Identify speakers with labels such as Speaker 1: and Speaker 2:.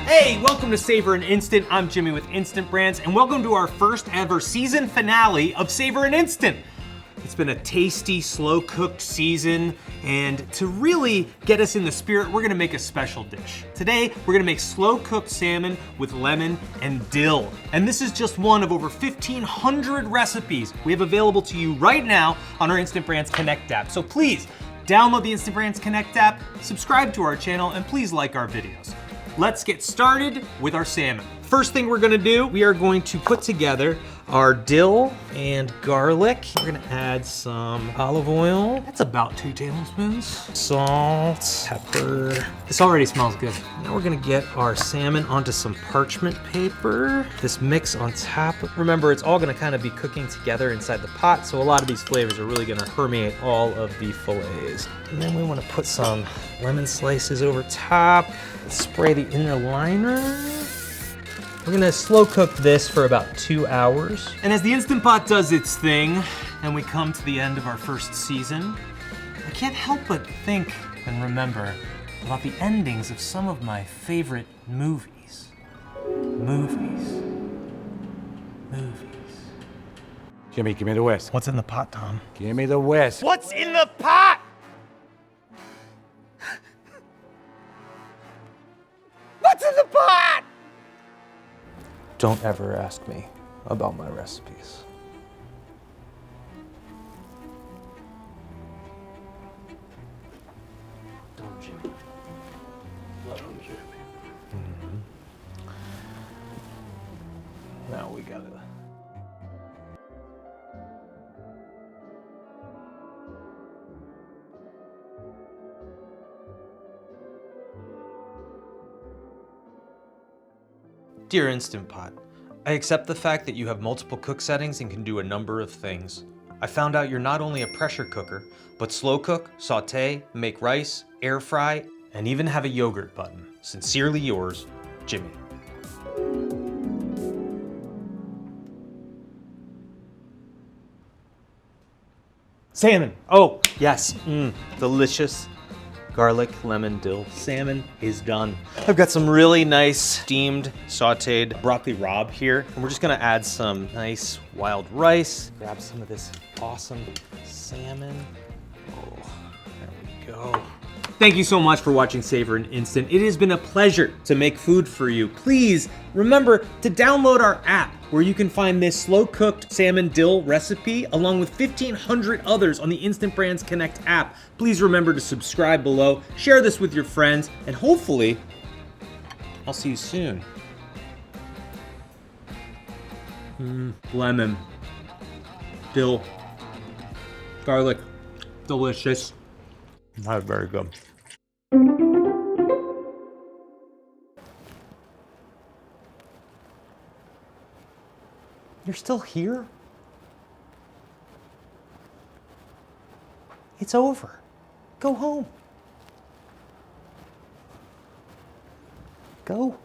Speaker 1: Hey, welcome to Savor and Instant. I'm Jimmy with Instant Brands, and welcome to our first ever season finale of Savor and Instant. It's been a tasty, slow-cooked season, and to really get us in the spirit, we're gonna make a special dish. Today, we're gonna make slow-cooked salmon with lemon and dill. And this is just one of over 1,500 recipes we have available to you right now on our Instant Brands Connect app. So please, download the Instant Brands Connect app, subscribe to our channel, and please like our videos. Let's get started with our salmon. First thing we're gonna do, we are going to put together our dill and garlic. We're gonna add some olive oil. That's about 2 tablespoons. Salt, pepper. This already smells good. Now we're gonna get our salmon onto some parchment paper. This mix on top. Remember, it's all gonna kind of be cooking together inside the pot, so a lot of these flavors are really gonna permeate all of the fillets. And then we wanna put some lemon slices over top. Spray the inner liner. We're gonna slow cook this for about 2 hours. And as the Instant Pot does its thing, and we come to the end of our first season, I can't help but think and remember about the endings of some of my favorite movies.
Speaker 2: Jimmy, give me the whisk.
Speaker 1: What's in the pot, Tom?
Speaker 2: Give me the whisk.
Speaker 1: What's in the pot?
Speaker 2: What's in the pot?
Speaker 1: Don't ever ask me about my recipes. Don't Jimmy. Love you, Jimmy. Now we gotta. Dear Instant Pot, I accept the fact that you have multiple cook settings and can do a number of things. I found out you're not only a pressure cooker, but slow cook, saute, make rice, air fry, and even have a yogurt button. Sincerely yours, Jimmy. Salmon. Oh, yes. Delicious. Garlic, lemon, dill. Salmon is done. I've got some really nice steamed, sauteed broccoli rabe here. And we're just gonna add some nice wild rice. Grab some of this awesome salmon. Oh, there we go. Thank you so much for watching Savor and Instant. It has been a pleasure to make food for you. Please remember to download our app where you can find this slow-cooked salmon dill recipe along with 1,500 others on the Instant Brands Connect app. Please remember to subscribe below, share this with your friends, and hopefully, I'll see you soon. Lemon, dill, garlic, delicious. Not very good. You're still here? It's over. Go home. Go.